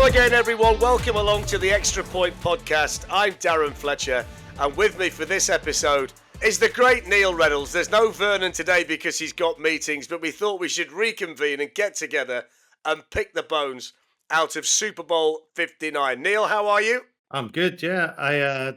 Hello again, everyone. Welcome along to the Extra Point podcast. I'm Darren Fletcher, and with me for this episode is the great Neil Reynolds. There's no Vernon today because he's got meetings, but we thought we should reconvene and get together and pick the bones out of Super Bowl 59. Neil, how are you? I'm good, yeah.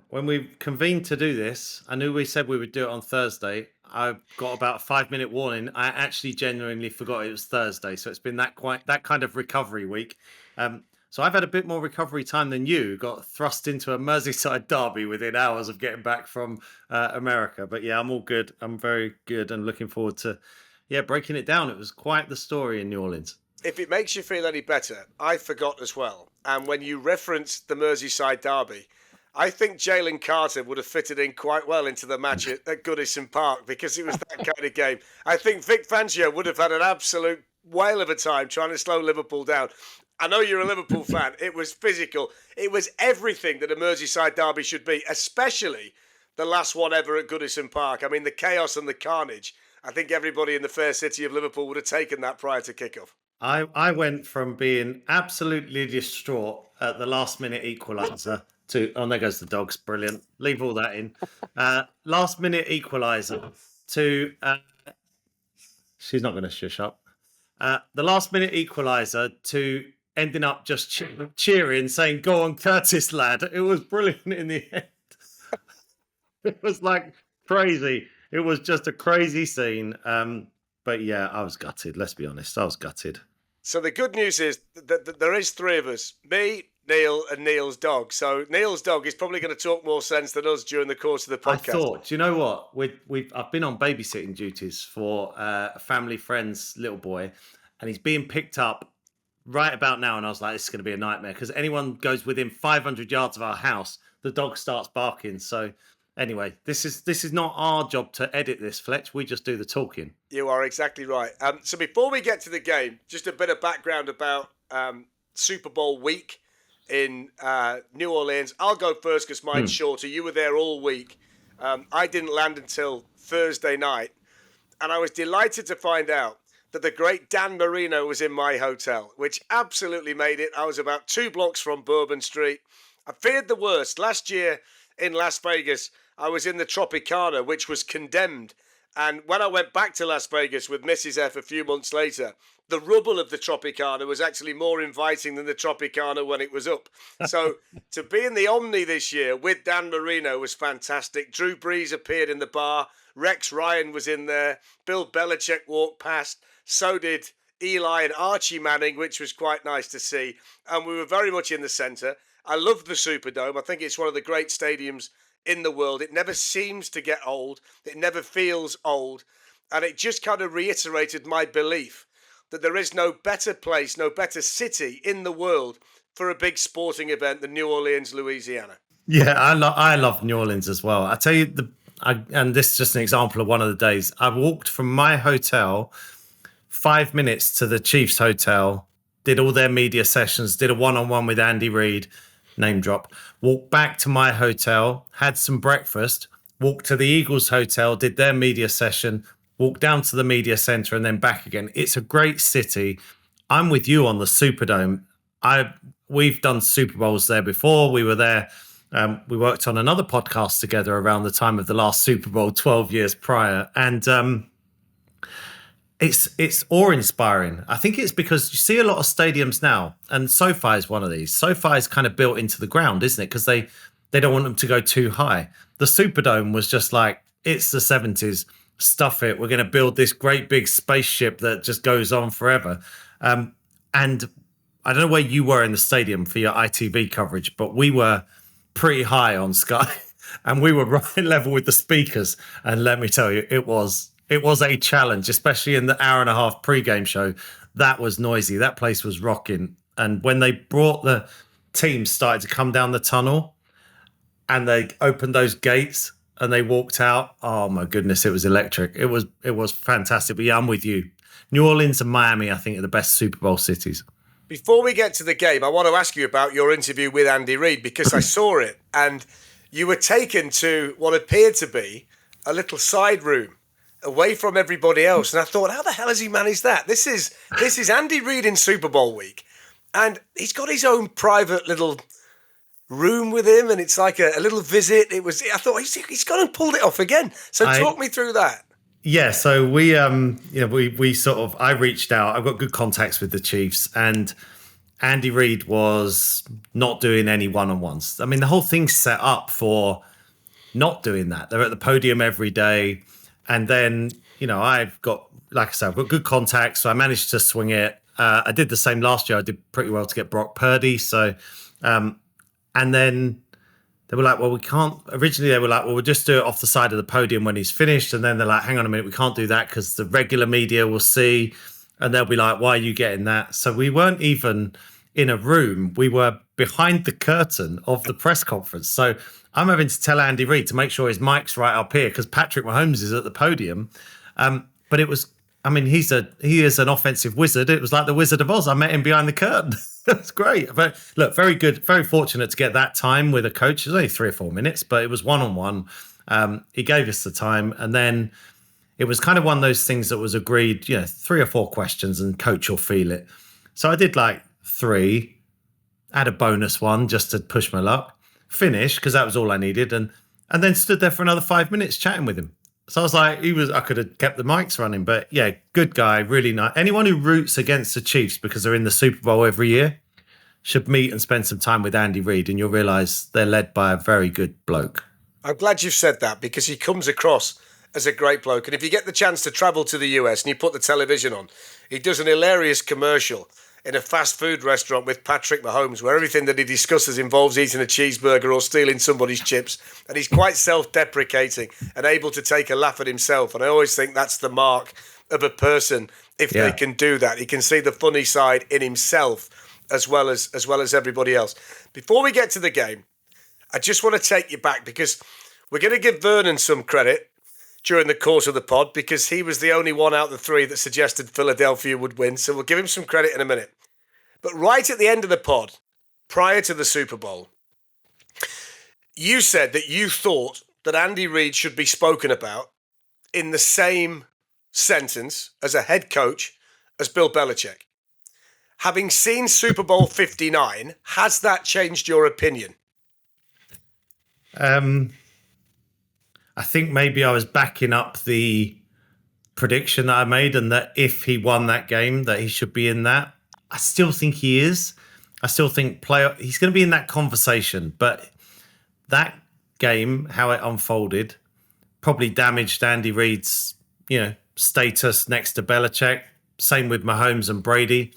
When we convened to do this, I knew we said we would do it on Thursday. I got about a 5-minute warning. I actually genuinely forgot it was Thursday, so it's been that kind of recovery week. So I've had a bit more recovery time than you. Got thrust into a Merseyside Derby within hours of getting back from America. But yeah, I'm all good. I'm very good and looking forward to breaking it down. It was quite the story in New Orleans. If it makes you feel any better, I forgot as well. And when you referenced the Merseyside Derby, I think Jalen Carter would have fitted in quite well into the match at Goodison Park because it was that kind of game. I think Vic Fangio would have had an absolute whale of a time trying to slow Liverpool down. I know you're a Liverpool fan. It was physical. It was everything that a Merseyside derby should be, especially the last one ever at Goodison Park. I mean, the chaos and the carnage. I think everybody in the fair city of Liverpool would have taken that prior to kickoff. I went from being absolutely distraught at the last minute equaliser to, oh, there goes the dogs, brilliant. Leave all that in. Last minute equaliser to, she's not going to shush up. The last minute equaliser to ending up just cheering, saying, "Go on, Curtis, lad." It was brilliant in the end. It was like crazy. It was just a crazy scene. But yeah, I was gutted. Let's be honest. I was gutted. So the good news is that there is three of us. Me, Neil, and Neil's dog. So Neil's dog is probably going to talk more sense than us during the course of the podcast. I thought, do you know what? I've been on babysitting duties for a family friend's little boy, and he's being picked up right about now. And I was like, this is going to be a nightmare because anyone goes within 500 yards of our house, the dog starts barking. So anyway, this is not our job to edit this, Fletch. We just do the talking. You are exactly right. So before we get to the game, just a bit of background about Super Bowl week in New Orleans. I'll go first because mine's shorter. You were there all week. I didn't land until Thursday night, and I was delighted to find out that the great Dan Marino was in my hotel, which absolutely made it. I was about 2 blocks from Bourbon Street. I feared the worst. Last year in Las Vegas, I was in the Tropicana, which was condemned. And when I went back to Las Vegas with Mrs. F a few months later, the rubble of the Tropicana was actually more inviting than the Tropicana when it was up. So to be in the Omni this year with Dan Marino was fantastic. Drew Brees appeared in the bar. Rex Ryan was in there. Bill Belichick walked past. So did Eli and Archie Manning, which was quite nice to see. And we were very much in the centre. I love the Superdome. I think it's one of the great stadiums in the world. It never seems to get old. It never feels old. And it just kind of reiterated my belief that there is no better place, no better city in the world for a big sporting event than New Orleans, Louisiana. Yeah, I love New Orleans as well. I tell you, and this is just an example of one of the days. I walked from my hotel 5 minutes to the Chiefs hotel, did all their media sessions, did a one-on-one with Andy Reid, name drop, walked back to my hotel, had some breakfast, walked to the Eagles hotel, did their media session, walked down to the media center and then back again. It's a great city. I'm with you on the Superdome. We've done Super Bowls there before. We were there. We worked on another podcast together around the time of the last Super Bowl 12 years prior. And it's awe-inspiring. I think it's because you see a lot of stadiums now, and SoFi is one of these. SoFi is kind of built into the ground, isn't it? Because they don't want them to go too high. The Superdome was just like, it's the 70s. Stuff it. We're going to build this great big spaceship that just goes on forever. And I don't know where you were in the stadium for your ITV coverage, but we were pretty high on Sky, and we were right level with the speakers. And let me tell you, it was a challenge, especially in the hour and a half pre-game show. That was noisy. That place was rocking. And when they brought the team started to come down the tunnel and they opened those gates and they walked out, oh my goodness, it was electric. It was fantastic. But yeah, I'm with you. New Orleans and Miami, I think, are the best Super Bowl cities. Before we get to the game, I want to ask you about your interview with Andy Reid, because I saw it and you were taken to what appeared to be a little side room away from everybody else. And I thought, how the hell has he managed that? This is Andy Reid in Super Bowl week. And he's got his own private little room with him, and it's like a little visit. I thought he's gone and pulled it off again. So talk me through that. Yeah, so we sort of, I reached out. I've got good contacts with the Chiefs, and Andy Reid was not doing any one-on-ones. I mean, the whole thing's set up for not doing that. They're at the podium every day, and then I've got, like I said, I've got good contacts, so I managed to swing it. I did the same last year. I did pretty well to get Brock Purdy. So, and then they were like, well, we can't. Originally, they were like, well, we'll just do it off the side of the podium when he's finished. And then they're like, hang on a minute, we can't do that because the regular media will see. And they'll be like, why are you getting that? So we weren't even in a room. We were behind the curtain of the press conference. So I'm having to tell Andy Reid to make sure his mic's right up here because Patrick Mahomes is at the podium. But it was, I mean, he is an offensive wizard. It was like the Wizard of Oz. I met him behind the curtain. That's great. But look, very good, very fortunate to get that time with a coach. It was only 3 or 4 minutes, but it was one-on-one. He gave us the time. And then it was kind of one of those things that was agreed, 3 or 4 questions and coach will feel it. So I did like 3, add a bonus one just to push my luck, finish because that was all I needed. And then stood there for another 5 minutes chatting with him. So I was like, I could have kept the mics running, but yeah, good guy, really nice. Anyone who roots against the Chiefs because they're in the Super Bowl every year should meet and spend some time with Andy Reid, and you'll realise they're led by a very good bloke. I'm glad you've said that because he comes across as a great bloke. And if you get the chance to travel to the US and you put the television on, he does an hilarious commercial in a fast food restaurant with Patrick Mahomes where everything that he discusses involves eating a cheeseburger or stealing somebody's chips. And he's quite self-deprecating and able to take a laugh at himself. And I always think that's the mark of a person if they can do that. He can see the funny side in himself as well as everybody else. Before we get to the game, I just want to take you back because we're going to give Vernon some credit during the course of the pod because he was the only one out of the 3 that suggested Philadelphia would win. So we'll give him some credit in a minute. But right at the end of the pod, prior to the Super Bowl, you said that you thought that Andy Reid should be spoken about in the same sentence as a head coach as Bill Belichick. Having seen Super Bowl 59, has that changed your opinion? I think maybe I was backing up the prediction that I made and that if he won that game, that he should be in that. I still think he is. I still think he's going to be in that conversation. But that game, how it unfolded, probably damaged Andy Reid's, status next to Belichick. Same with Mahomes and Brady.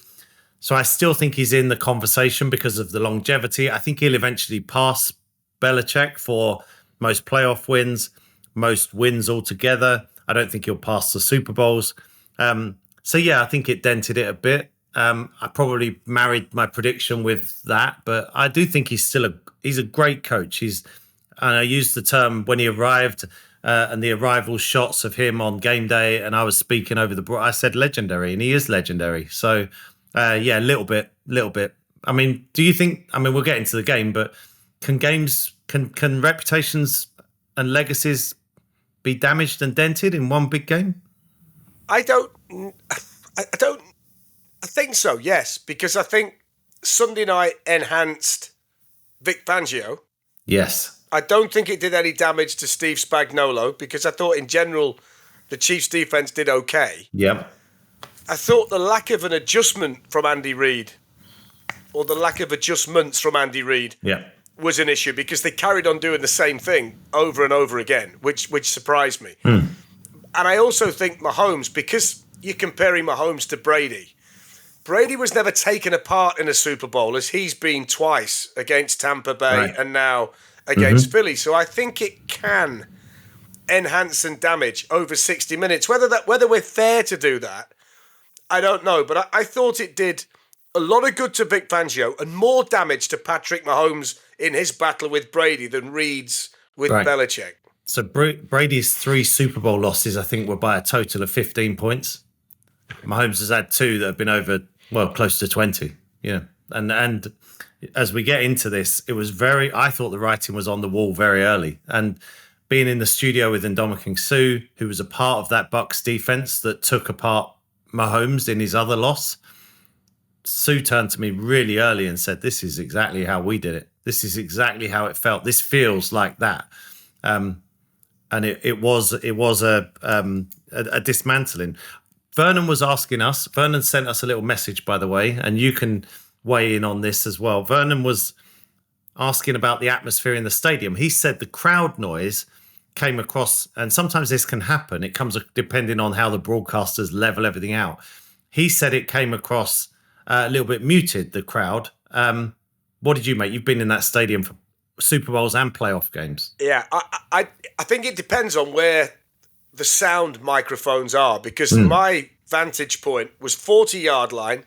So I still think he's in the conversation because of the longevity. I think he'll eventually pass Belichick for most playoff wins, most wins altogether. I don't think he'll pass the Super Bowls. So yeah, I think it dented it a bit. I probably married my prediction with that, but I do think he's a great coach. I used the term when he arrived and the arrival shots of him on game day, and I was speaking over I said legendary, and he is legendary. So yeah, a little bit. I mean, do you think? I mean, we'll get into the game, but can reputations and legacies be damaged and dented in one big game? I think so, yes, because I think Sunday night enhanced Vic Fangio. Yes. I don't think it did any damage to Steve Spagnuolo because I thought in general the Chiefs defense did okay. Yep. I thought the lack of an adjustment from Andy Reid or the lack of adjustments from Andy Reid was an issue because they carried on doing the same thing over and over again, which surprised me. And I also think Mahomes, because you're comparing Mahomes to Brady, Brady was never taken apart in a Super Bowl as he's been twice against Tampa Bay and now against Philly. So I think it can enhance and damage over 60 minutes. Whether we're fair to do that, I don't know. But I thought it did a lot of good to Vic Fangio and more damage to Patrick Mahomes in his battle with Brady than Reid's with Belichick. So Brady's 3 Super Bowl losses, I think, were by a total of 15 points. Mahomes has had 2 that have been over, close to 20. Yeah. And as we get into this, I thought the writing was on the wall very early. And being in the studio with Ndamukong Suh, who was a part of that Bucs defense that took apart Mahomes in his other loss, Sue turned to me really early and said, "This is exactly how we did it. This is exactly how it felt. This feels like that." And it was a dismantling. Vernon was asking us. Vernon sent us a little message, by the way, and you can weigh in on this as well. Vernon was asking about the atmosphere in the stadium. He said the crowd noise came across, and sometimes this can happen. It comes depending on how the broadcasters level everything out. He said it came across a little bit muted, the crowd. What did you make? You've been in that stadium for Super Bowls and playoff games. Yeah, I think it depends on where the sound microphones are, because my vantage point was 40-yard line,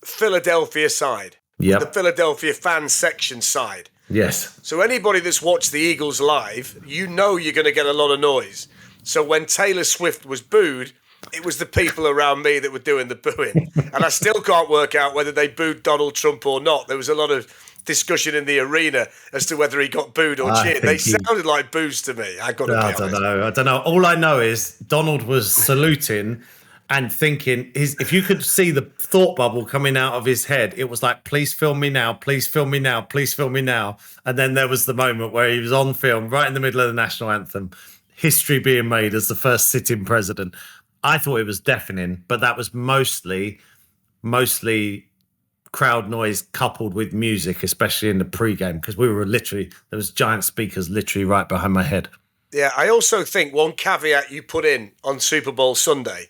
Philadelphia side. Yep. The Philadelphia fan section side. Yes. So anybody that's watched the Eagles live, you know you're going to get a lot of noise. So when Taylor Swift was booed, it was the people around me that were doing the booing. And I still can't work out whether they booed Donald Trump or not. There was a lot of discussion in the arena as to whether he got booed or cheered. They sounded like boos to me. I don't know. All I know is Donald was saluting and thinking, if you could see the thought bubble coming out of his head, it was like, please film me now, please film me now, please film me now. And then there was the moment where he was on film right in the middle of the national anthem, history being made as the first sitting president. I thought it was deafening, but that was mostly crowd noise coupled with music, especially in the pre-game, because there was giant speakers literally right behind my head. Yeah, I also think one caveat you put in on Super Bowl Sunday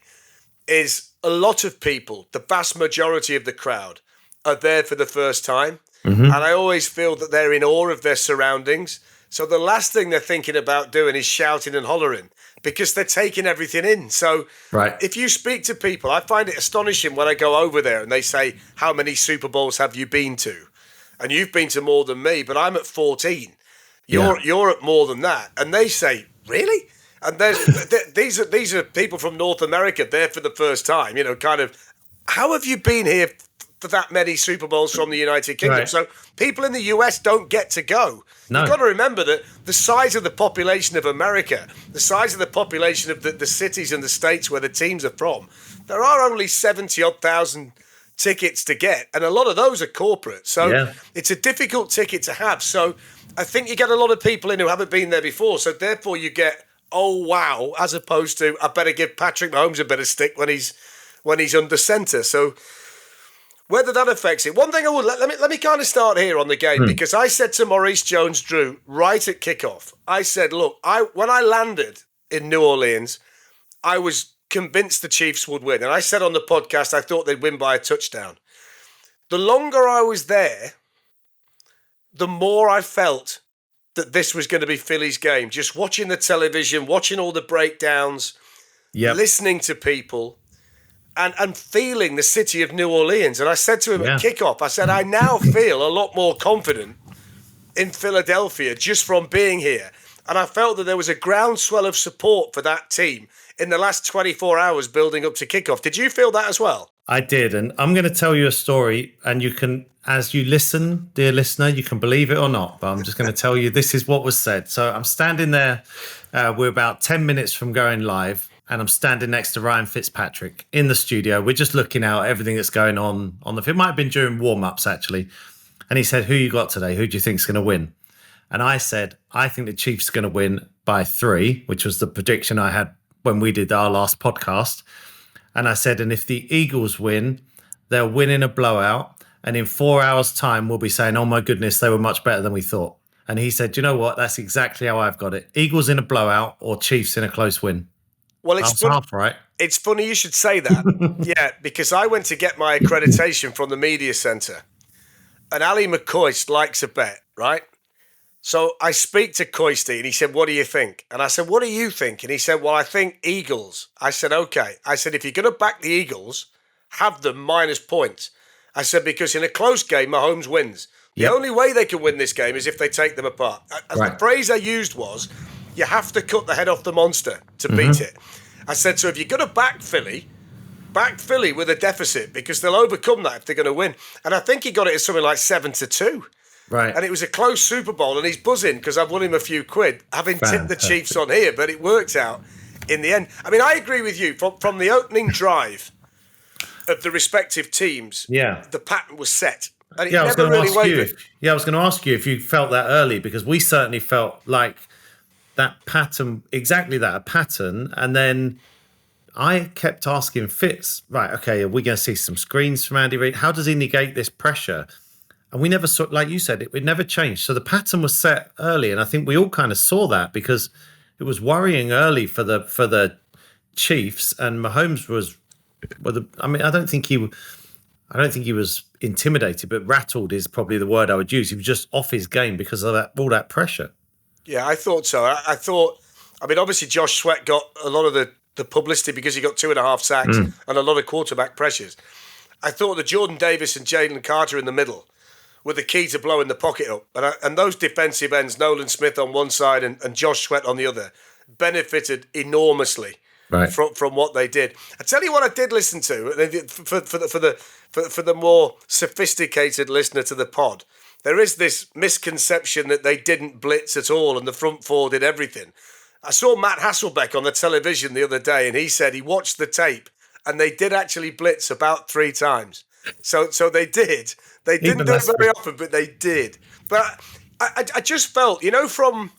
is a lot of people, the vast majority of the crowd, are there for the first time. Mm-hmm. And I always feel that they're in awe of their surroundings. So the last thing they're thinking about doing is shouting and hollering, because they're taking everything in. So if you speak to people, I find it astonishing when I go over there and they say, how many Super Bowls have you been to? And you've been to more than me, but I'm at 14. You're at more than that. And they say, really? And these are people from North America there for the first time, kind of, how have you been here for that many Super Bowls from the United Kingdom? Right. So people in the US don't get to go. No. You've got to remember that the size of the population of America, the size of the population of the cities and the states where the teams are from, there are only 70-odd thousand tickets to get, and a lot of those are corporate. So it's a difficult ticket to have. So I think you get a lot of people in who haven't been there before. So therefore you get, oh, wow, as opposed to, I better give Patrick Mahomes a bit of stick when he's under centre. So whether that affects it. One thing I would, let me kind of start here on the game, because I said to Maurice Jones-Drew right at kickoff, I said, look, when I landed in New Orleans, I was convinced the Chiefs would win. And I said on the podcast, I thought they'd win by a touchdown. The longer I was there, the more I felt that this was going to be Philly's game. Just watching the television, watching all the breakdowns, listening to people, and feeling the city of New Orleans. And I said to him at kickoff, I said, I now feel a lot more confident in Philadelphia just from being here. And I felt that there was a groundswell of support for that team in the last 24 hours building up to kickoff. Did you feel that as well? I did. And I'm going to tell you a story, and you can, as you listen, dear listener, you can believe it or not, but I'm just going to tell you this is what was said. So I'm standing there. We're about 10 minutes from going live, and I'm standing next to Ryan Fitzpatrick in the studio. We're just looking out at everything that's going on the field. It might have been during warm-ups, actually. And he said, who you got today? Who do you think's going to win? And I said, I think the Chiefs are going to win by 3, which was the prediction I had when we did our last podcast. And I said, and if the Eagles win, they'll win in a blowout. And in 4 hours' time, we'll be saying, oh, my goodness, they were much better than we thought. And he said, you know what? That's exactly how I've got it. Eagles in a blowout or Chiefs in a close win. Well, it's funny, half right. It's funny you should say that. Yeah, because I went to get my accreditation from the media centre. And Ali McCoist likes a bet, right? So I speak to Coisty and he said, what do you think? And I said, what do you think? And he said, well, I think Eagles. I said, okay. I said, if you're going to back the Eagles, have them minus points. I said, because in a close game, Mahomes wins. The only way they can win this game is if they take them apart. The phrase I used was, you have to cut the head off the monster to beat it. I said, so if you're going to back Philly with a deficit, because they'll overcome that if they're going to win. And I think he got it at something like 7-2. Right. And it was a close Super Bowl, and he's buzzing because I've won him a few quid, having tipped the Chiefs on here, but it worked out in the end. I mean, I agree with you. From the opening drive, of the respective teams, the pattern was set. And it I was never going to really ask wavered. you. I was going to ask you if you felt that early, because we certainly felt like that pattern, exactly that, a pattern. And then I kept asking Fitz, right, okay, are we going to see some screens from Andy Reid? How does he negate this pressure? And we never saw, like you said, it never changed. So the pattern was set early, and I think we all kind of saw that, because it was worrying early for the Chiefs, and Mahomes was. I don't think he was intimidated, but rattled is probably the word I would use. He was just off his game because of all that pressure. Yeah, I thought so. I thought, obviously Josh Sweat got a lot of the publicity because he got 2.5 sacks and a lot of quarterback pressures. I thought that Jordan Davis and Jalen Carter in the middle were the key to blowing the pocket up. And those defensive ends, Nolan Smith on one side and Josh Sweat on the other, benefited enormously. Right. From what they did. I tell you what I did listen to for the more sophisticated listener to the pod. There is this misconception that they didn't blitz at all and the front four did everything. I saw Matt Hasselbeck on the television the other day, and he said he watched the tape and they did actually blitz about 3 times. So they did. They didn't do it very often, but they did. But I just felt, from.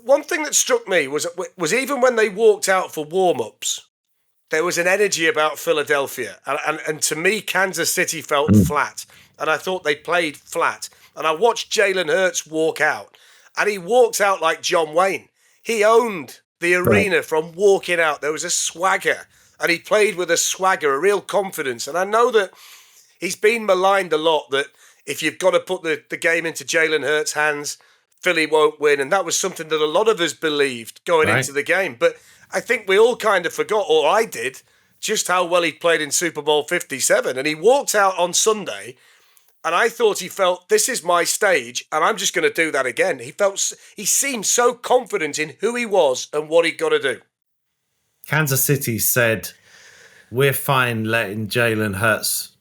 One thing that struck me was even when they walked out for warm-ups, there was an energy about Philadelphia. And to me, Kansas City felt flat. And I thought they played flat. And I watched Jalen Hurts walk out. And he walked out like John Wayne. He owned the arena from walking out. There was a swagger. And he played with a swagger, a real confidence. And I know that he's been maligned a lot, that if you've got to put the game into Jalen Hurts' hands, Philly won't win, and that was something that a lot of us believed going into the game. But I think we all kind of forgot, or I did, just how well he played in Super Bowl 57. And he walked out on Sunday, and I thought he felt, this is my stage, and I'm just going to do that again. He seemed so confident in who he was and what he'd got to do. Kansas City said, we're fine letting Jalen Hurts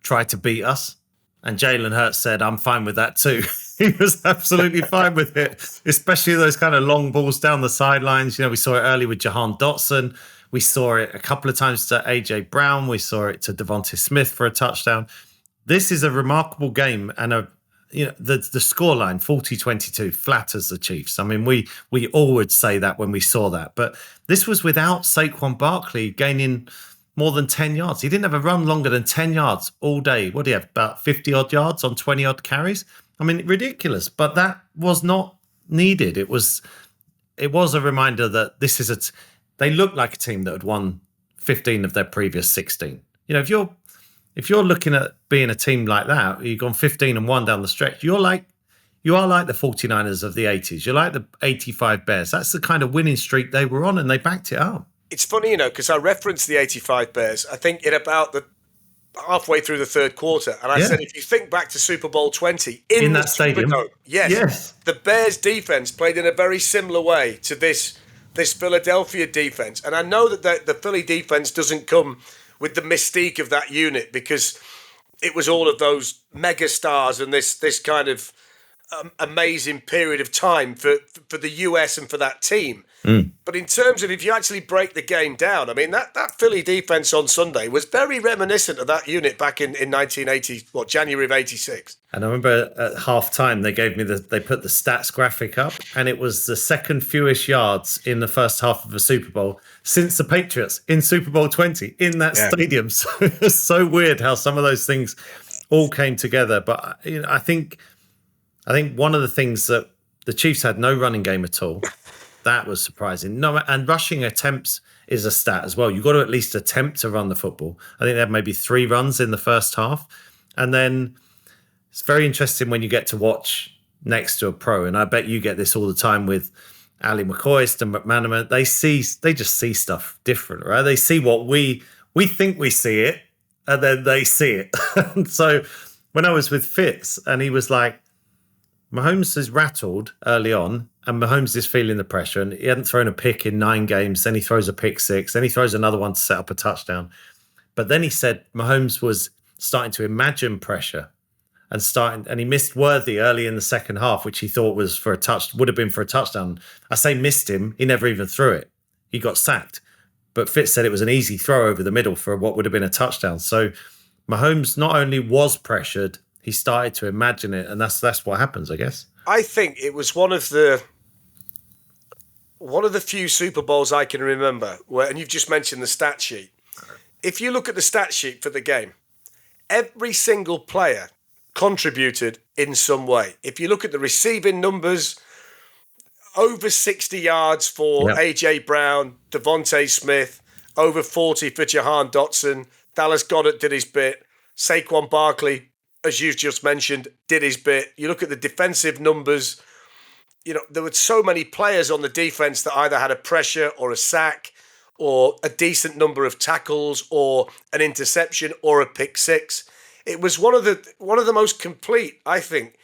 try to beat us. And Jalen Hurts said, I'm fine with that too. He was absolutely fine with it, especially those kind of long balls down the sidelines. We saw it early with Jahan Dotson. We saw it a couple of times to A.J. Brown. We saw it to Devontae Smith for a touchdown. This is a remarkable game, and the scoreline, 40-22, flatters the Chiefs. We all would say that when we saw that. But this was without Saquon Barkley gaining more than 10 yards. He didn't have a run longer than 10 yards all day. What do you have, about 50-odd yards on 20-odd carries? Ridiculous. But that was not needed. It was a reminder that this is they look like a team that had won 15 of their previous 16. If you're looking at being a team like that, you've gone 15-1 down the stretch, you are like the 49ers of the 80s. You're like the 85 Bears. That's the kind of winning streak they were on, and they backed it up. It's funny, because I referenced the 85 Bears, I think in about the halfway through the third quarter. And I said, if you think back to Super Bowl 20, in that stadium, yes, the Bears defense played in a very similar way to this Philadelphia defense. And I know that the Philly defense doesn't come with the mystique of that unit, because it was all of those mega stars and this kind of amazing period of time for the US and for that team. But in terms of, if you actually break the game down, that Philly defense on Sunday was very reminiscent of that unit back in 1980, January of 86. And I remember at halftime they put the stats graphic up, and it was the second fewest yards in the first half of a Super Bowl since the Patriots in Super Bowl 20 in that stadium. So it's so weird how some of those things all came together. But I think one of the things that the Chiefs had no running game at all. That was surprising. No, and rushing attempts is a stat as well. You've got to at least attempt to run the football. I think they had maybe 3 runs in the first half. And then it's very interesting when you get to watch next to a pro. And I bet you get this all the time with Ali McCoist and McManaman. They just see stuff different, right? They see what we think we see it, and then they see it. And so when I was with Fitz, and he was like, Mahomes is rattled early on, and Mahomes is feeling the pressure, and he hadn't thrown a pick in 9 games. Then he throws a pick 6. Then he throws another one to set up a touchdown. But then he said Mahomes was starting to imagine pressure and he missed Worthy early in the second half, which he thought was would have been for a touchdown. I say missed him. He never even threw it. He got sacked. but Fitz said it was an easy throw over the middle for what would have been a touchdown. So Mahomes not only was pressured, he started to imagine it, and that's what happens, I guess. I think it was one of the few Super Bowls I can remember where, and you've just mentioned the stat sheet. If you look at the stat sheet for the game, every single player contributed in some way. If you look at the receiving numbers, over 60 yards for A.J. Brown, Devontae Smith, over 40 for Jahan Dotson, Dallas Goedert did his bit, Saquon Barkley, as you just mentioned, did his bit. You look at the defensive numbers, there were so many players on the defense that either had a pressure or a sack or a decent number of tackles or an interception or a pick six. It was one of the most complete, I think,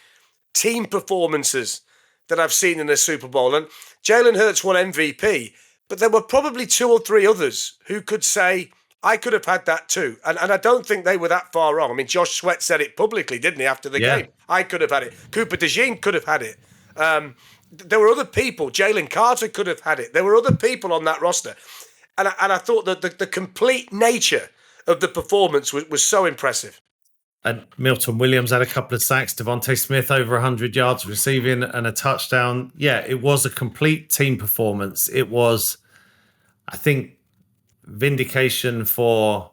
team performances that I've seen in a Super Bowl. And Jalen Hurts won MVP, but there were probably 2 or 3 others who could say, I could have had that too. And I don't think they were that far wrong. I mean, Josh Sweat said it publicly, didn't he, after the game? I could have had it. Cooper DeJean could have had it. There were other people. Jalen Carter could have had it. There were other people on that roster. And I thought that the complete nature of the performance was so impressive. And Milton Williams had a couple of sacks. Devontae Smith over 100 yards receiving and a touchdown. Yeah, it was a complete team performance. It was, I think, vindication for,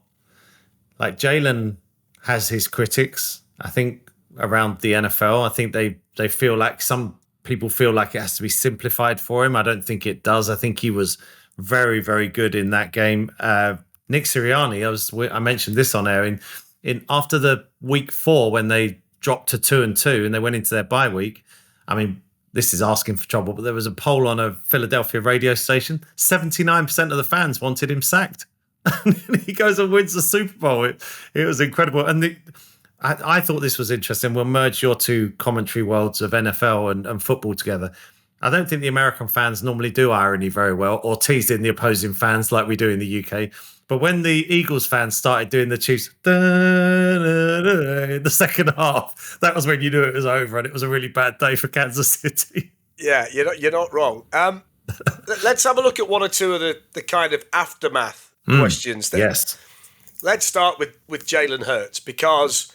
like, Jalen has his critics, I think, around the NFL. I think they feel like some people feel like it has to be simplified for him. I don't think it does. I think he was very, very good in that game. Nick Sirianni, I mentioned this on air, in after the week 4 when they dropped to 2-2 and they went into their bye week. I mean, this is asking for trouble, but there was a poll on a Philadelphia radio station. 79% of the fans wanted him sacked. And he goes and wins the Super Bowl. It was incredible. And I thought this was interesting. We'll merge your two commentary worlds of NFL and football together. I don't think the American fans normally do irony very well or tease in the opposing fans like we do in the UK. But when the Eagles fans started doing the Chiefs in the second half, that was when you knew it was over, and it was a really bad day for Kansas City. Yeah, you're not wrong. Let's have a look at one or two of the kind of aftermath questions then. Yes. Let's start with Jalen Hurts, because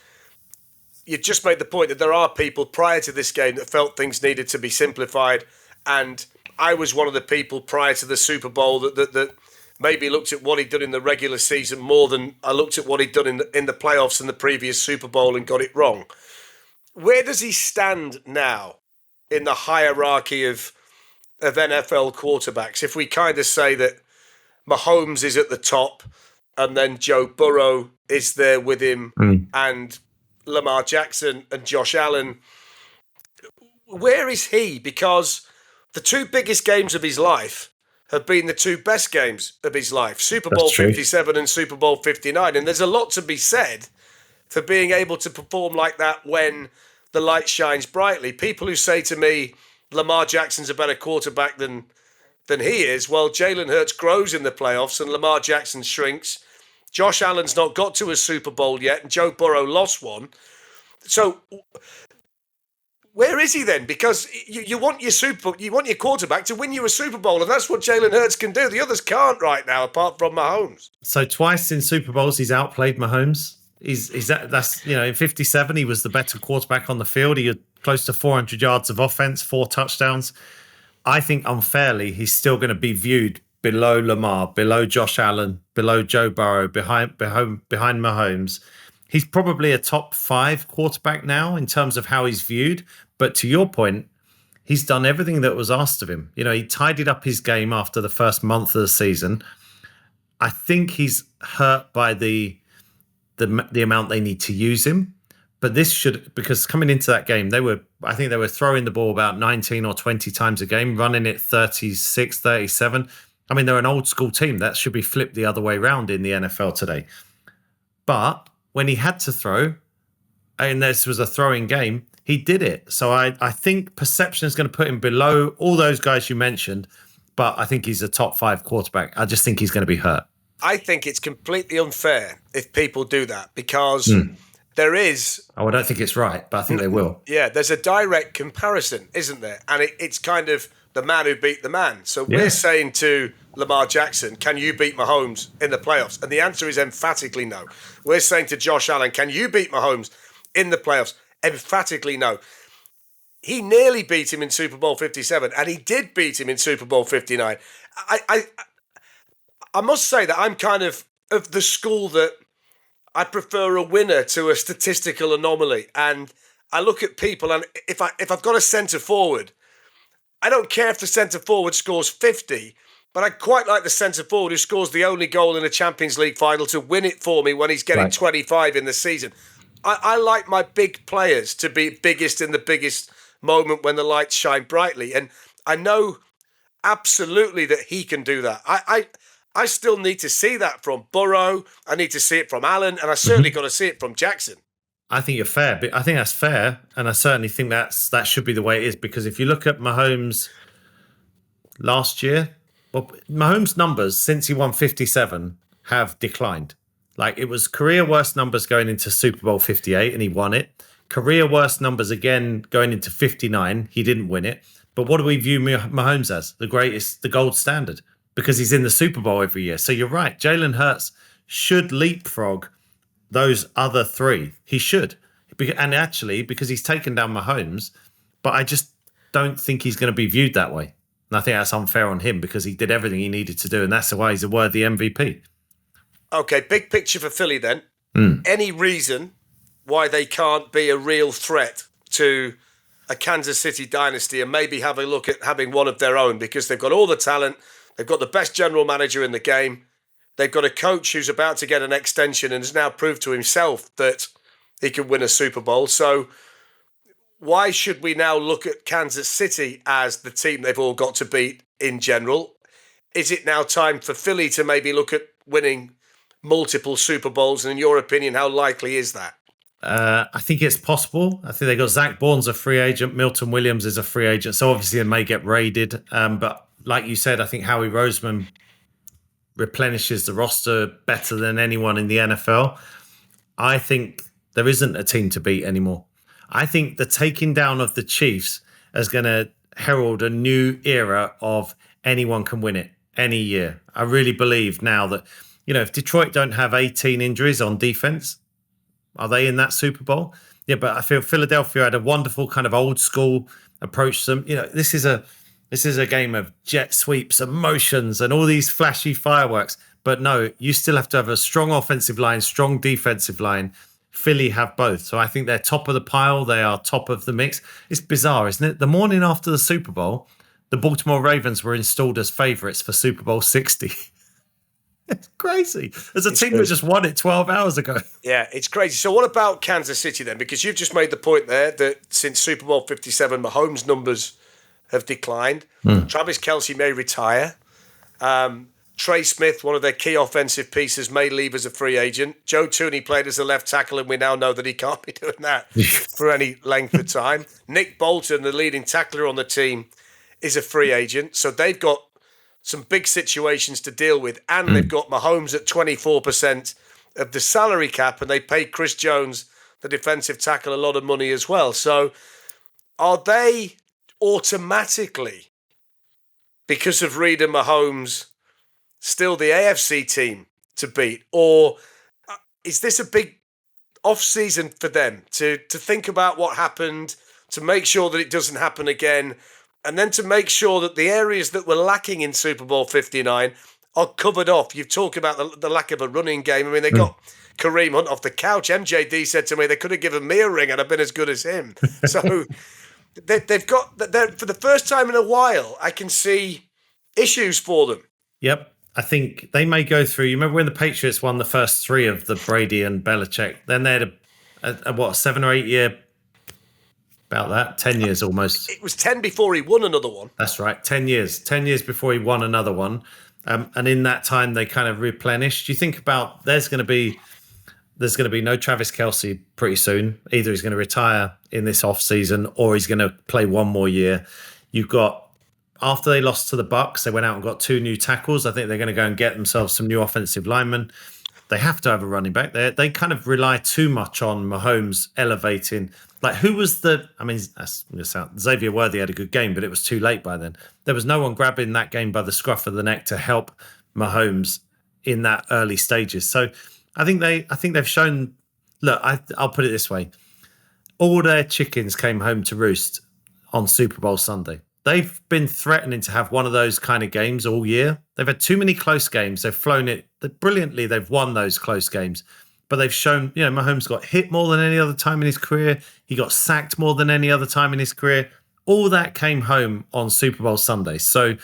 you just made the point that there are people prior to this game that felt things needed to be simplified, and I was one of the people prior to the Super Bowl that maybe looked at what he'd done in the regular season more than I looked at what he'd done in the playoffs in the previous Super Bowl and got it wrong. Where does he stand now in the hierarchy of NFL quarterbacks? If we kind of say that Mahomes is at the top and then Joe Burrow is there with him and Lamar Jackson and Josh Allen, where is he? Because the 2 biggest games of his life have been the 2 best games of his life, Super Bowl 57 and Super Bowl 59. And there's a lot to be said for being able to perform like that when the light shines brightly. People who say to me, Lamar Jackson's a better quarterback than he is, well, Jalen Hurts grows in the playoffs and Lamar Jackson shrinks. Josh Allen's not got to a Super Bowl yet, and Joe Burrow lost one. So where is he then? Because you want your quarterback to win you a Super Bowl, and that's what Jalen Hurts can do. The others can't right now, apart from Mahomes. So twice in Super Bowls he's outplayed Mahomes. That's in 57 he was the better quarterback on the field. He had close to 400 yards of offense, 4 touchdowns. I think unfairly he's still going to be viewed below Lamar, below Josh Allen, below Joe Burrow, behind Mahomes. He's probably a top 5 quarterback now in terms of how he's viewed. But to your point, he's done everything that was asked of him. He tidied up his game after the first month of the season. I think he's hurt by the amount they need to use him. But because coming into that game, I think they were throwing the ball about 19 or 20 times a game, running it 36, 37. I mean, they're an old school team. That should be flipped the other way around in the NFL today. But when he had to throw, and this was a throwing game, he did it. So I think perception is going to put him below all those guys you mentioned, but I think he's a top 5 quarterback. I just think he's going to be hurt. I think it's completely unfair if people do that, because there is... Oh, I don't think it's right, but I think they will. Yeah, there's a direct comparison, isn't there? And it's kind of the man who beat the man. So Yeah. we're saying to Lamar Jackson, can you beat Mahomes in the playoffs? And the answer is emphatically no. We're saying to Josh Allen, can you beat Mahomes in the playoffs? Emphatically no. He nearly beat him in Super Bowl 57, and he did beat him in Super Bowl 59. I must say that I'm kind of the school that I prefer a winner to a statistical anomaly. And I look at people, and if I've got a centre forward, I don't care if the centre forward scores 50, but I quite like the centre forward who scores the only goal in a Champions League final to win it for me when he's getting 25 in the season. I like my big players to be biggest in the biggest moment when the lights shine brightly. And I know absolutely that he can do that. I still need to see that from Burrow. I need to see it from Allen, and I certainly got to see it from Jackson. I think you're fair, but I think that's fair, and I certainly think that should be the way it is, because if you look at Mahomes last year, well, Mahomes' numbers since he won 57 have declined. Like, it was career worst numbers going into Super Bowl 58, and he won it. Career worst numbers again going into 59, he didn't win it. But what do we view Mahomes as? The greatest, the gold standard, because he's in the Super Bowl every year. So you're right, Jalen Hurts should leapfrog those other three. He should. And actually, because he's taken down Mahomes, but I just don't think he's going to be viewed that way. And I think that's unfair on him, because he did everything he needed to do, and that's why he's a worthy MVP. Okay, big picture for Philly then. Any reason why they can't be a real threat to a Kansas City dynasty and maybe have a look at having one of their own? Because they've got all the talent. They've got the best general manager in the game. They've got a coach who's about to get an extension and has now proved to himself that he can win a Super Bowl. So why should we now look at Kansas City as the team they've all got to beat in general? Is it now time for Philly to maybe look at winning multiple Super Bowls? And in your opinion, how likely is that? I think it's possible. I think they got Zach Bourne's a free agent. Milton Williams is a free agent. So obviously they may get raided. But like you said, I think Howie Roseman replenishes the roster better than anyone in the NFL. I think there isn't a team to beat anymore. I think the taking down of the Chiefs is going to herald a new era of anyone can win it any year. I really believe now that, if Detroit don't have 18 injuries on defense, are they in that Super Bowl? Yeah, but I feel Philadelphia had a wonderful kind of old school approach to them. This is a game of jet sweeps, emotions, and all these flashy fireworks. But no, you still have to have a strong offensive line, strong defensive line. Philly have both. So I think they're top of the pile. They are top of the mix. It's bizarre, isn't it? The morning after the Super Bowl, the Baltimore Ravens were installed as favorites for Super Bowl 60. It's crazy. There's a team that just won it 12 hours ago. Yeah, it's crazy. So what about Kansas City then? Because you've just made the point there that since Super Bowl 57, Mahomes' numbers have declined. Travis Kelce may retire. Trey Smith, one of their key offensive pieces, may leave as a free agent. Joe Tooney played as a left tackle, and we now know that he can't be doing that for any length of time. Nick Bolton, the leading tackler on the team, is a free agent. So they've got some big situations to deal with. And they've got Mahomes at 24% of the salary cap, and they paid Chris Jones, the defensive tackle, a lot of money as well. So are they automatically, because of Reid and Mahomes, still the AFC team to beat? Or is this a big off-season for them to think about what happened, to make sure that it doesn't happen again, and then to make sure that the areas that were lacking in Super Bowl 59 are covered off? You've talked about the lack of a running game. I mean, they got Kareem Hunt off the couch. MJD said to me they could have given me a ring and I've been as good as him. So they've got, for the first time in a while, I can see issues for them. Yep. I think they may go through. You remember when the Patriots won the first three of the Brady and Belichick? Then they had a 7 or 8 year, about that, 10 years almost. It was 10 before he won another one. That's right, 10 years. 10 years before he won another one. And in that time, they kind of replenished. You think about there's going to be no Travis Kelce pretty soon. Either he's going to retire in this offseason or he's going to play one more year. You've got, after they lost to the Bucs, they went out and got 2 new tackles. I think they're going to go and get themselves some new offensive linemen. They have to have a running back. They kind of rely too much on Mahomes elevating. Like, who was Xavier Worthy had a good game, but it was too late by then. There was no one grabbing that game by the scruff of the neck to help Mahomes in that early stages. So I think they've shown. Look, I'll put it this way: all their chickens came home to roost on Super Bowl Sunday. They've been threatening to have one of those kind of games all year. They've had too many close games. They've flown it brilliantly. They've won those close games. But they've shown, Mahomes got hit more than any other time in his career. He got sacked more than any other time in his career. All that came home on Super Bowl Sunday. So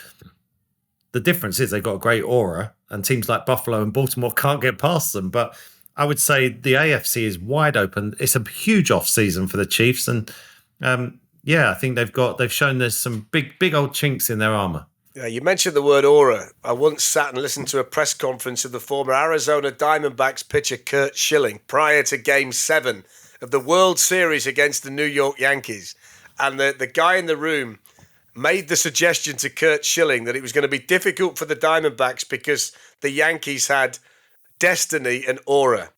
the difference is they've got a great aura, and teams like Buffalo and Baltimore can't get past them. But I would say the AFC is wide open. It's a huge off season for the Chiefs. And I think they've shown there's some big old chinks in their armor. Yeah, you mentioned the word aura. I once sat and listened to a press conference of the former Arizona Diamondbacks pitcher Curt Schilling prior to Game 7 of the World Series against the New York Yankees. And the guy in the room made the suggestion to Curt Schilling that it was going to be difficult for the Diamondbacks because the Yankees had destiny and aura.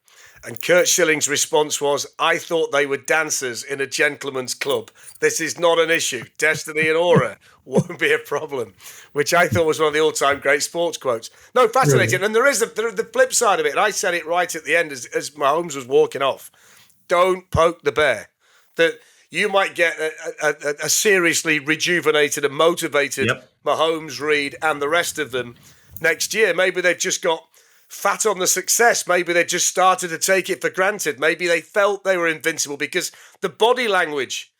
And Curt Schilling's response was, I thought they were dancers in a gentleman's club. This is not an issue. Destiny and aura won't be a problem, which I thought was one of the all-time great sports quotes. No, fascinating. Really? And there is the flip side of it. And I said it right at the end as Mahomes was walking off. Don't poke the bear. That you might get a seriously rejuvenated and motivated Mahomes, Reed, and the rest of them next year. Maybe they've just got fat on the success. Maybe they just started to take it for granted. Maybe they felt they were invincible because the body language,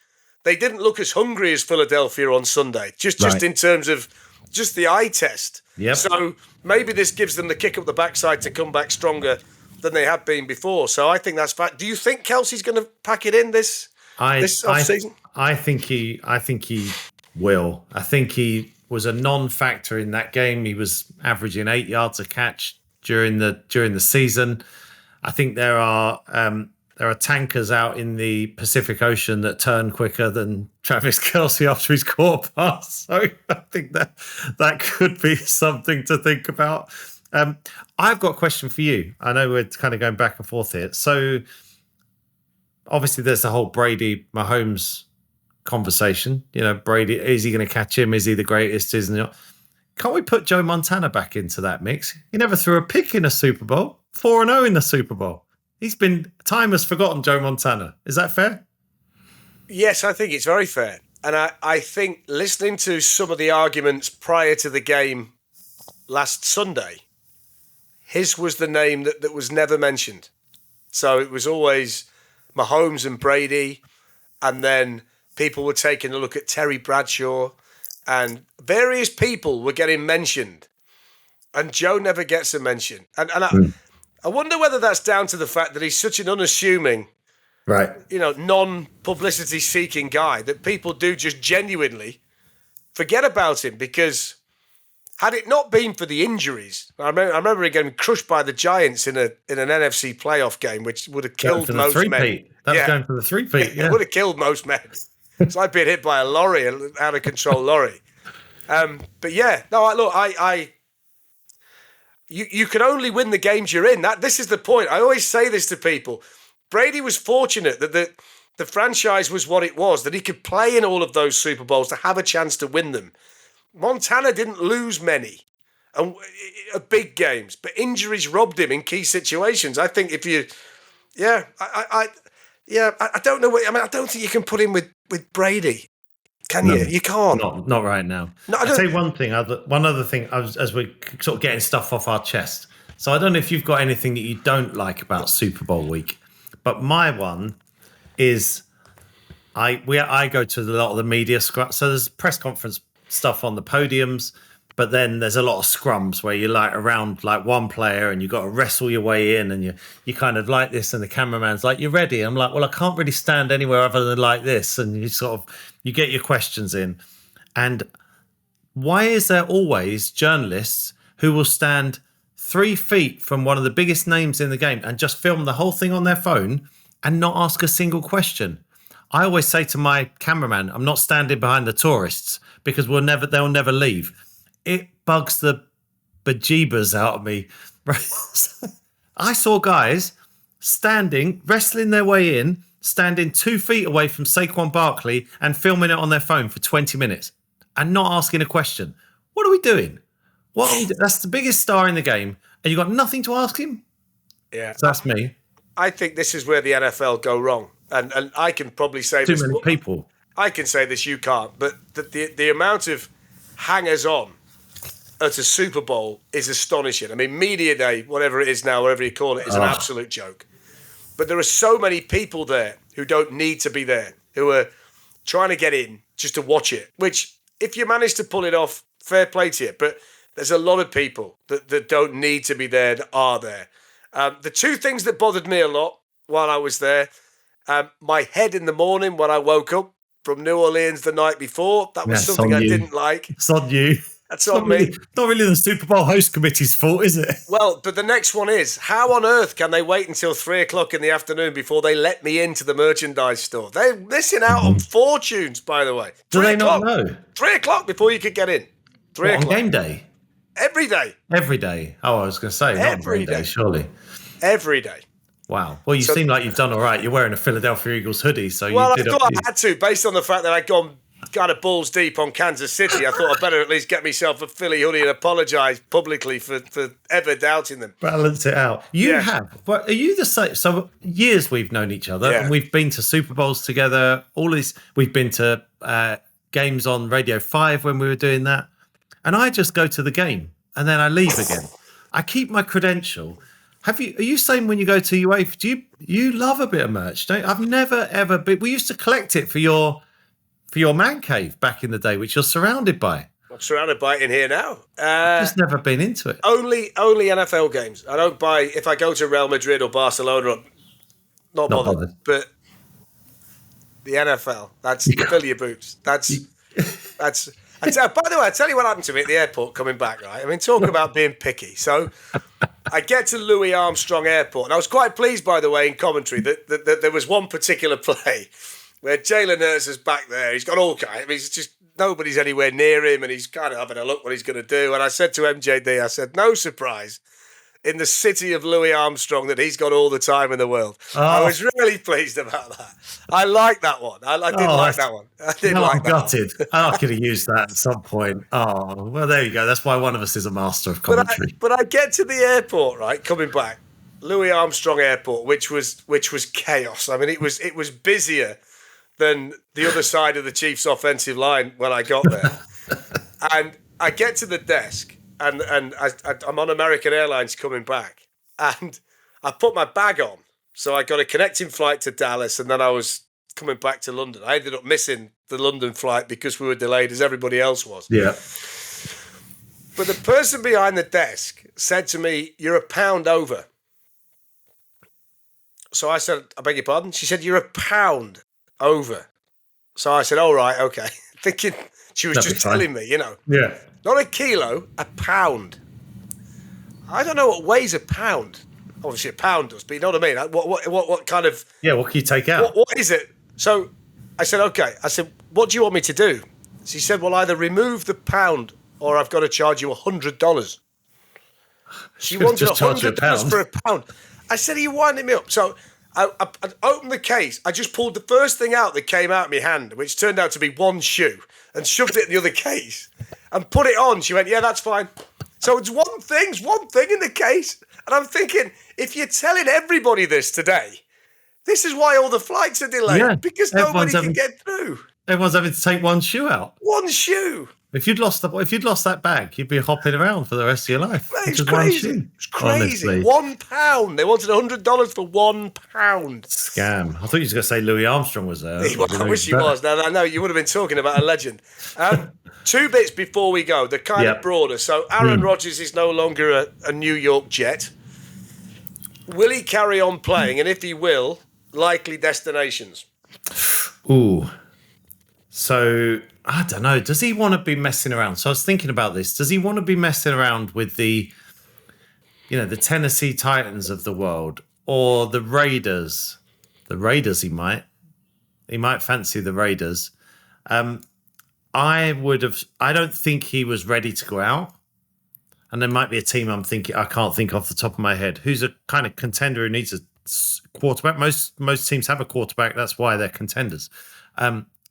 they didn't look as hungry as Philadelphia on Sunday, just in terms of just the eye test. Yep. So maybe this gives them the kick up the backside to come back stronger than they have been before. So I think that's fact. Do you think Kelsey's going to pack it in this offseason? I think he will. I think he was a non-factor in that game. He was averaging 8 yards a catch during the season. I think there are tankers out in the Pacific Ocean that turn quicker than Travis Kelce after he's caught a pass. So I think that could be something to think about. I've got a question for you. I know we're kind of going back and forth here. So obviously there's the whole Brady Mahomes conversation. Brady, is he going to catch him? Is he the greatest? Isn't he? Can't we put Joe Montana back into that mix? He never threw a pick in a Super Bowl. 4-0 in the Super Bowl. Time has forgotten Joe Montana. Is that fair? Yes, I think it's very fair. And I think listening to some of the arguments prior to the game last Sunday, his was the name that was never mentioned. So it was always Mahomes and Brady, and then people were taking a look at Terry Bradshaw, and various people were getting mentioned, and Joe never gets a mention. And I wonder whether that's down to the fact that he's such an unassuming, non-publicity seeking guy that people do just genuinely forget about him. Because had it not been for the injuries, I remember him getting crushed by the Giants in an NFC playoff game, which would have killed most men. That was going for the three-peat. It would have killed most men. It's like being hit by a lorry, an out-of-control lorry. But yeah, no, look, you can only win the games you're in. This is the point. I always say this to people. Brady was fortunate that the franchise was what it was, that he could play in all of those Super Bowls to have a chance to win them. Montana didn't lose many big games, but injuries robbed him in key situations. I think I don't know. I don't think you can put him with Brady. Can you? You can't. Not right now. No, I'll tell you one other thing as we're sort of getting stuff off our chest. So I don't know if you've got anything that you don't like about Super Bowl week, but my one is I go to a lot of the media scrum. So there's press conference stuff on the podiums, but then there's a lot of scrums where you're like around like one player and you've got to wrestle your way in, and you kind of like this, and the cameraman's like, "You ready?" I'm like, "Well, I can't really stand anywhere other than like this," and you get your questions in. And why is there always journalists who will stand 3 feet from one of the biggest names in the game and just film the whole thing on their phone and not ask a single question? I always say to my cameraman, I'm not standing behind the tourists because they'll never leave. It bugs the bejeebers out of me. I saw guys wrestling their way in, standing 2 feet away from Saquon Barkley and filming it on their phone for 20 minutes and not asking a question. What are we doing? That's the biggest star in the game, and you got nothing to ask him? Yeah. So that's me. I think this is where the NFL go wrong. And I can probably say Too this. many people. I can say this, you can't. But the amount of hangers-on at a Super Bowl is astonishing. I mean, media day, whatever it is now, whatever you call it, is an absolute joke. But there are so many people there who don't need to be there, who are trying to get in just to watch it, which if you manage to pull it off, fair play to you. But there's a lot of people that don't need to be there that are there. The two things that bothered me a lot while I was there, my head in the morning when I woke up from New Orleans the night before, that was something I didn't like. It's on you. That's on me. Not really the Super Bowl host committee's fault, is it? Well, but the next one is, how on earth can they wait until 3 o'clock in the afternoon before they let me into the merchandise store? They're missing out on fortunes, by the way. Do they not know? 3 o'clock before you could get in. 3 o'clock. On game day? Every day. Every day. Oh, I was going to say, not every day, surely. Every day. Wow. Well, you seem like you've done all right. You're wearing a Philadelphia Eagles hoodie, so well, you did. I thought I had to, based on the fact that I'd gone kind of balls deep on Kansas City. I thought I'd better at least get myself a Philly hoodie and apologise publicly for ever doubting them. Balance it out. You have. But are you the same? So years we've known each other, and we've been to Super Bowls together. All this, we've been to games on Radio 5 when we were doing that, and I just go to the game and then I leave again. I keep my credential. Are you saying when you go to UEFA, do you love a bit of merch? Don't I've never ever been. We used to collect it for your man cave back in the day, which you're surrounded by. I'm surrounded by it in here now. I've just never been into it. Only NFL games. I don't buy, if I go to Real Madrid or Barcelona, not bothered. But the NFL, that's fill your boots. By the way, I tell you what happened to me at the airport coming back, right? I mean, talk about being picky. So I get to Louis Armstrong Airport, and I was quite pleased, by the way, in commentary that there was one particular play where Jalen Hurts is back there. He's got all kinds. I mean, it's just nobody's anywhere near him, and he's kind of having a look what he's going to do. And I said to MJD, I said, no surprise in the city of Louis Armstrong that he's got all the time in the world. Oh. I was really pleased about that. I like that one. I did like that one. I did like that gutted. One. I could have used that at some point. Oh, well, there you go. That's why one of us is a master of commentary. But I get to the airport, right, coming back, Louis Armstrong Airport, which was chaos. I mean, it was busier than the other side of the Chiefs' offensive line when I got there. And I get to the desk, and I'm on American Airlines coming back, and I put my bag on. So I got a connecting flight to Dallas, and then I was coming back to London. I ended up missing the London flight because we were delayed as everybody else was. Yeah. But the person behind the desk said to me, "You're a pound over." So I said, "I beg your pardon?" She said, "You're a pound over." So I said, "All right, okay." Thinking she was just telling me, Yeah. Not a kilo, a pound. I don't know what weighs a pound. Obviously, a pound does, but you know what I mean? What kind of... Yeah, what can you take out? What is it? So I said, okay. I said, what do you want me to do? She said, well, either remove the pound or I've got to charge you $100. She wanted $100 for a pound. I said, are you winding me up? So I opened the case. I just pulled the first thing out that came out of my hand, which turned out to be one shoe, and shoved it in the other case and put it on. She went, yeah, that's fine. So it's one thing in the case. And I'm thinking, if you're telling everybody this today, this is why all the flights are delayed, because nobody can get through. Everyone's having to take one shoe out. One shoe. If you'd lost that bag, you'd be hopping around for the rest of your life. It's crazy. It's crazy. Honestly. £1. They wanted $100 for £1. Scam. I thought you were going to say Louis Armstrong was there. I wish he was. No, you would have been talking about a legend. Two bits before we go. They're kind of broader. So Aaron Rodgers is no longer a New York Jet. Will he carry on playing? And if he will, likely destinations? Ooh. So, I don't know. Does he want to be messing around? So I was thinking about this. Does he want to be messing around with the Tennessee Titans of the world or the Raiders? The Raiders, he might fancy the Raiders. I don't think he was ready to go out. and there might be a team I can't think off the top of my head, who's a kind of contender who needs a quarterback. Most teams have a quarterback. That's why they're contenders.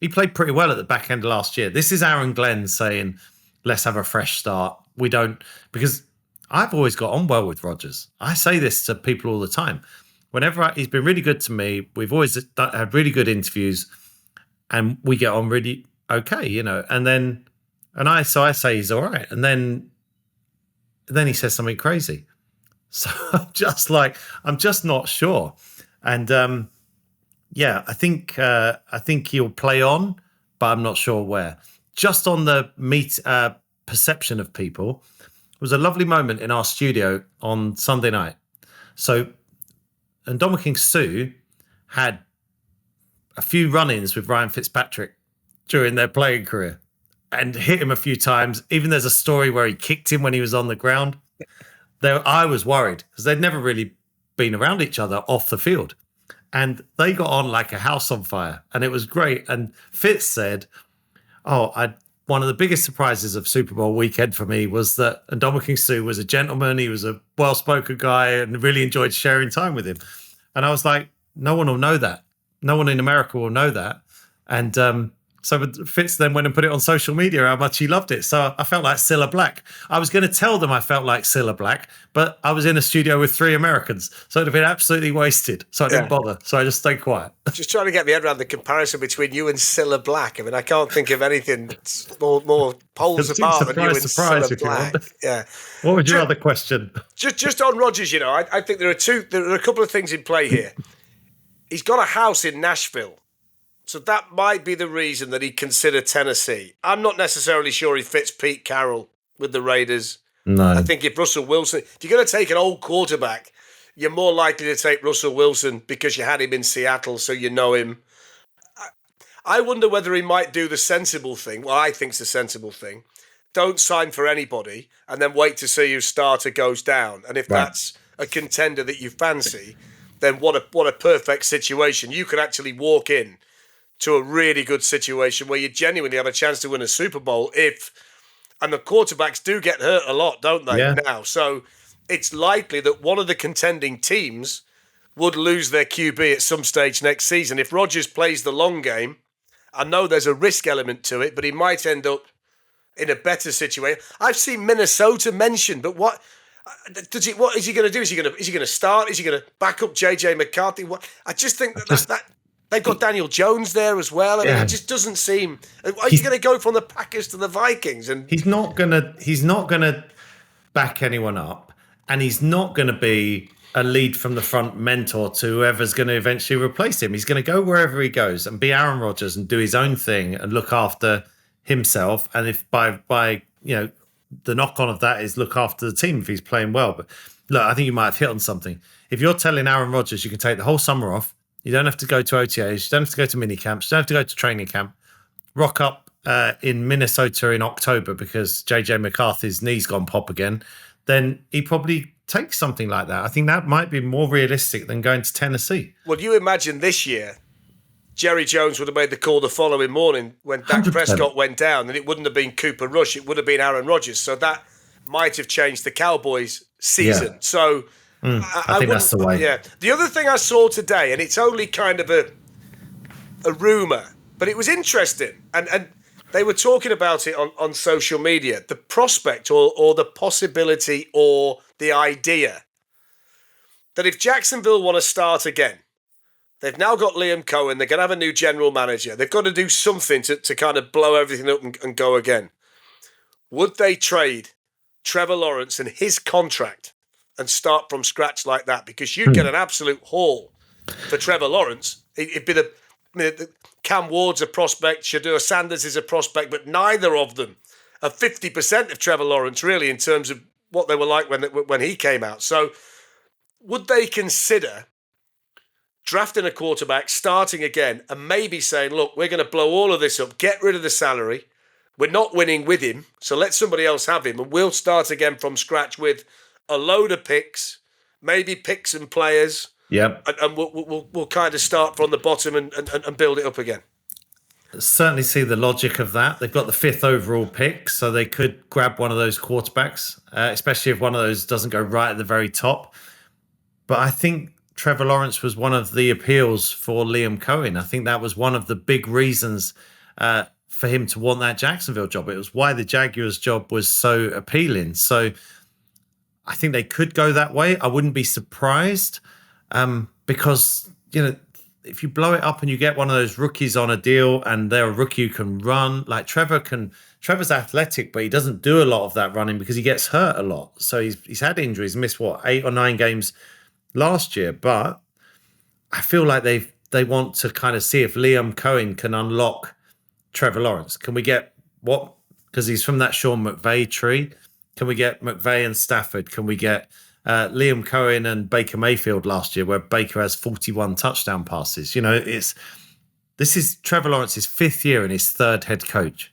He played pretty well at the back end of last year. This is Aaron Glenn saying, let's have a fresh start. We don't, because I've always got on well with Rodgers. I say this to people all the time. He's been really good to me. We've always had really good interviews, and we get on really okay, And I say he's all right, and then he says something crazy. So I'm just not sure. And I think he'll play on, but I'm not sure where. Just on the perception of people, it was a lovely moment in our studio on Sunday night. So, and Ndamukong Suh had a few run-ins with Ryan Fitzpatrick during their playing career and hit him a few times. Even there's a story where he kicked him when he was on the ground. I was worried because they'd never really been around each other off the field. And they got on like a house on fire, and it was great. And Fitz said, one of the biggest surprises of Super Bowl weekend for me was that Ndamukong Suh was a gentleman. He was a well-spoken guy and really enjoyed sharing time with him. And I was like, no one will know that. No one in America will know that. And so Fitz then went and put it on social media how much he loved it. So I felt like Cilla Black. I was going to tell them I felt like Cilla Black, but I was in a studio with 3 Americans. So it'd have been absolutely wasted. So I didn't bother. So I just stayed quiet. Just trying to get my head around the comparison between you and Cilla Black. I mean, I can't think of anything more poles apart than you and Cilla Black. Yeah. What was your other question? Just on Rodgers, I think there are a couple of things in play here. He's got a house in Nashville. So that might be the reason that he'd consider Tennessee. I'm not necessarily sure he fits Pete Carroll with the Raiders. No. I think if you're going to take an old quarterback, you're more likely to take Russell Wilson because you had him in Seattle, so you know him. I wonder whether he might do the sensible thing. Well, I think it's the sensible thing. Don't sign for anybody and then wait to see whose starter goes down. And if that's a contender that you fancy, then what a perfect situation. You could actually walk in to a really good situation where you genuinely have a chance to win a Super Bowl and the quarterbacks do get hurt a lot, don't they, now? So it's likely that one of the contending teams would lose their QB at some stage next season. If Rodgers plays the long game, I know there's a risk element to it, but he might end up in a better situation. I've seen Minnesota mentioned, but what is he going to do? Is he going to start? Is he going to back up JJ McCarthy? I just think that they've got Daniel Jones there as well. I mean, it just doesn't seem. Are you going to go from the Packers to the Vikings? And he's not gonna back anyone up, and he's not going to be a lead from the front mentor to whoever's going to eventually replace him. He's going to go wherever he goes and be Aaron Rodgers and do his own thing and look after himself. And if by the knock on of that is look after the team if he's playing well. But look, I think you might have hit on something. If you're telling Aaron Rodgers you can take the whole summer off. You don't have to go to OTAs. You don't have to go to mini camps. You don't have to go to training camp. Rock up in Minnesota in October because JJ McCarthy's knee's gone pop again. Then he probably takes something like that. I think that might be more realistic than going to Tennessee. Well, you imagine this year, Jerry Jones would have made the call the following morning when Dak 100%. Prescott went down, and it wouldn't have been Cooper Rush. It would have been Aaron Rodgers. So that might have changed the Cowboys' season. Yeah. So I think that's the way. Yeah. The other thing I saw today, and it's only kind of a rumor, but it was interesting, and they were talking about it on social media, the prospect or the possibility or the idea that if Jacksonville want to start again, they've now got Liam Cohen, they're going to have a new general manager, they've got to do something to kind of blow everything up and go again. Would they trade Trevor Lawrence and his contract and start from scratch like that? Because you'd get an absolute haul for Trevor Lawrence. It'd be the Cam Ward's a prospect, Shedeur Sanders is a prospect, but neither of them are 50% of Trevor Lawrence, really, in terms of what they were like when he came out. So would they consider drafting a quarterback, starting again, and maybe saying, look, we're going to blow all of this up, get rid of the salary, we're not winning with him, so let somebody else have him, and we'll start again from scratch with a load of picks, maybe pick some players, and we'll kind of start from the bottom and build it up again. Certainly see the logic of that. They've got the 5th overall pick, so they could grab one of those quarterbacks, especially if one of those doesn't go right at the very top. But I think Trevor Lawrence was one of the appeals for Liam Cohen. I think that was one of the big reasons for him to want that Jacksonville job. It was why the Jaguars job was so appealing. So I think they could go that way. I wouldn't be surprised because, if you blow it up and you get one of those rookies on a deal and they're a rookie who can run, like Trevor's athletic, but he doesn't do a lot of that running because he gets hurt a lot. So he's had injuries, missed 8 or 9 games last year. But I feel like they want to kind of see if Liam Cohen can unlock Trevor Lawrence. Can we get because he's from that Sean McVay tree. Can we get McVay and Stafford? Can we get Liam Cohen and Baker Mayfield last year, where Baker has 41 touchdown passes? This is Trevor Lawrence's 5th year and his 3rd head coach.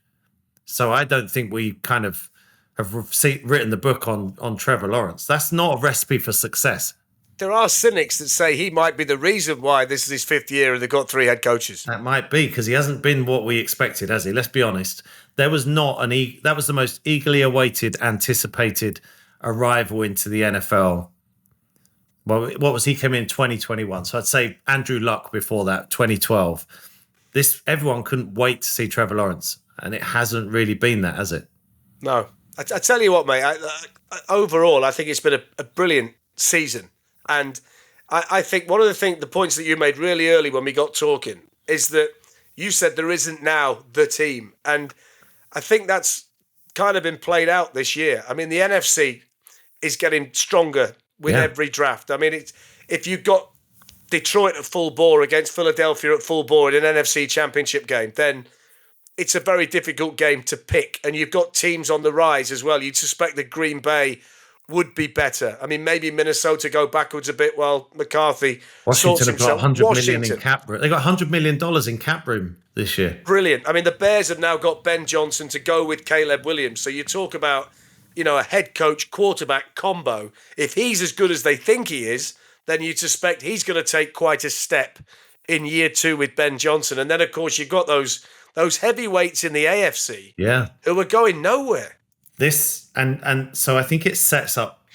So I don't think we kind of have written the book on Trevor Lawrence. That's not a recipe for success. There are cynics that say he might be the reason why this is his 5th year and they've got 3 head coaches. That might be because he hasn't been what we expected, has he? Let's be honest. There was not that was the most eagerly awaited, anticipated arrival into the NFL. Well, what was he came in 2021? So I'd say Andrew Luck before that, 2012. Everyone couldn't wait to see Trevor Lawrence, and it hasn't really been that, has it? No. I tell you what, mate, overall, I think it's been a brilliant season. And I think one of the points that you made really early when we got talking is that you said there isn't now the team. And I think that's kind of been played out this year. I mean, the NFC is getting stronger with every draft. I mean, if you've got Detroit at full bore against Philadelphia at full bore in an NFC championship game, then it's a very difficult game to pick. And you've got teams on the rise as well. You'd suspect that Green Bay would be better. I mean, maybe Minnesota go backwards a bit while McCarthy Washington have got $100 million in cap room. They got $100 million in cap room this year. Brilliant. I mean, the Bears have now got Ben Johnson to go with Caleb Williams. So you talk about, a head coach quarterback combo. If he's as good as they think he is, then you'd suspect he's going to take quite a step in year 2 with Ben Johnson. And then, of course, you've got those heavyweights in the AFC who are going nowhere. This and so I think it sets up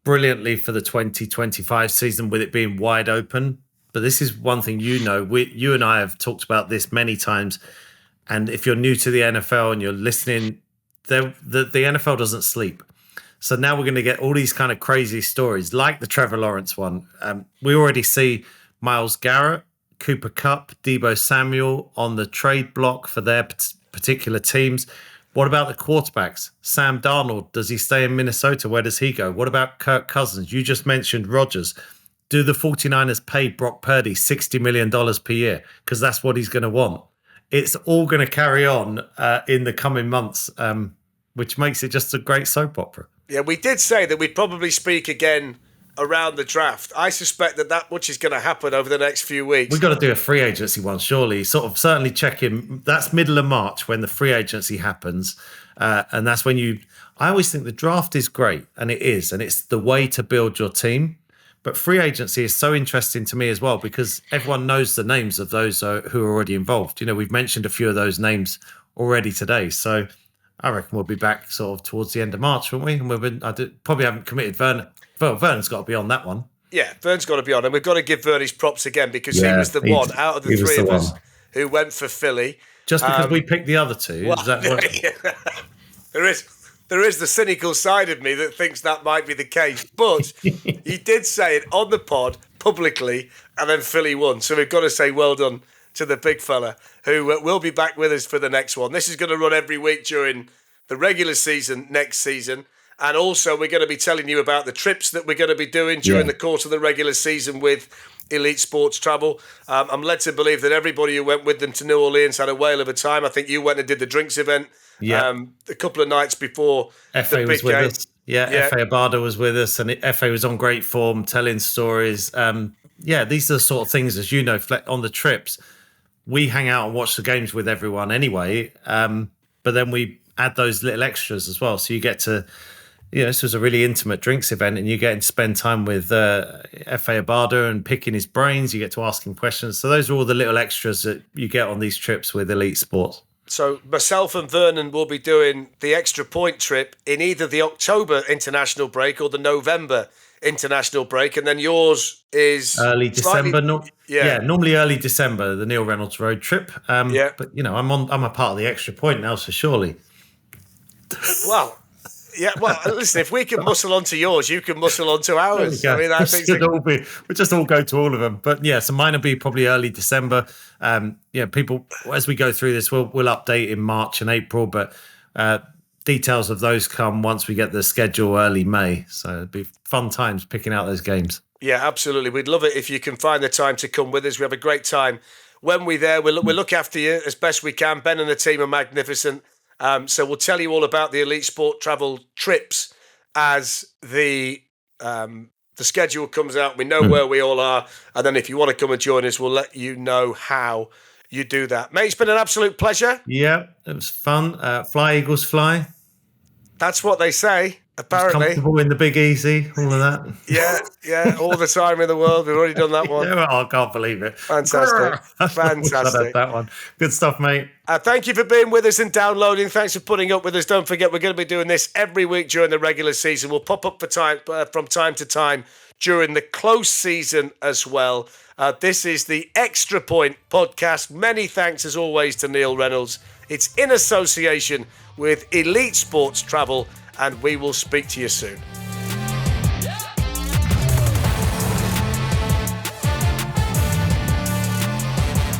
brilliantly for the 2025 season with it being wide open. But this is one thing you and I have talked about this many times. And if you're new to the NFL and you're listening, the NFL doesn't sleep. So now we're going to get all these kind of crazy stories like the Trevor Lawrence one. We already see Myles Garrett, Cooper Kupp, Deebo Samuel on the trade block for their particular teams. What about the quarterbacks? Sam Darnold, does he stay in Minnesota? Where does he go? What about Kirk Cousins? You just mentioned Rodgers. Do the 49ers pay Brock Purdy $60 million per year? Because that's what he's going to want. It's all going to carry on in the coming months, which makes it just a great soap opera. Yeah, we did say that we'd probably speak again around the draft. I suspect that much is going to happen over the next few weeks. We've got to do a free agency one, surely. Certainly check in. That's middle of March when the free agency happens. And that's when I always think the draft is great, and it is. And it's the way to build your team. But free agency is so interesting to me as well because everyone knows the names of those who are already involved. We've mentioned a few of those names already today. So I reckon we'll be back sort of towards the end of March, won't we? And probably haven't committed Vernon. Well, Vernon's got to be on that one. Yeah, Vern's got to be on. And we've got to give Vern his props again because he was the one out of the 3 of us who went for Philly. Just because we picked the other 2? Well, is that what... There is the cynical side of me that thinks that might be the case. But he did say it on the pod publicly and then Philly won. So we've got to say well done to the big fella who will be back with us for the next one. This is going to run every week during the regular season next season. And also, we're going to be telling you about the trips that we're going to be doing during the course of the regular season with Elite Sports Travel. I'm led to believe that everybody who went with them to New Orleans had a whale of a time. I think you went and did the drinks event a couple of nights before FA the big was with game. us. Yeah, FA Abada was with us, and FA was on great form, telling stories. These are the sort of things, as you know, on the trips. We hang out and watch the games with everyone anyway, but then we add those little extras as well. So you get to this was a really intimate drinks event, and you're getting to spend time with F.A. Abada and picking his brains. You get to ask him questions. So those are all the little extras that you get on these trips with Elite Sports. So myself and Vernon will be doing the extra point trip in either the October international break or the November international break, and then yours is early December. Normally early December, the Neil Reynolds road trip. But I'm a part of the extra point now, so surely. Well, listen, if we can muscle onto yours, you can muscle onto ours. I mean, we'll just all go to all of them. But yeah, so mine will be probably early December. People, as we go through this, we'll update in March and April, but details of those come once we get the schedule early May. So it'll be fun times picking out those games. Yeah, absolutely. We'd love it if you can find the time to come with us. We have a great time when we're there. We'll look after you as best we can. Ben and the team are magnificent. So we'll tell you all about the Elite Sport travel trips as the schedule comes out. We know where we all are. And then if you want to come and join us, we'll let you know how you do that. Mate, it's been an absolute pleasure. Yeah, it was fun. Fly, Eagles, fly. That's what they say, apparently. Comfortable in the Big Easy, all of that. Yeah, all the time in the world. We've already done that one. I can't believe it. Fantastic. That one. Good stuff, mate. Thank you for being with us and downloading. Thanks for putting up with us. Don't forget, we're going to be doing this every week during the regular season. We'll pop up from time to time during the close season as well. This is the Extra Point podcast. Many thanks, as always, to Neil Reynolds. It's in association with Elite Sports Travel, and we will speak to you soon.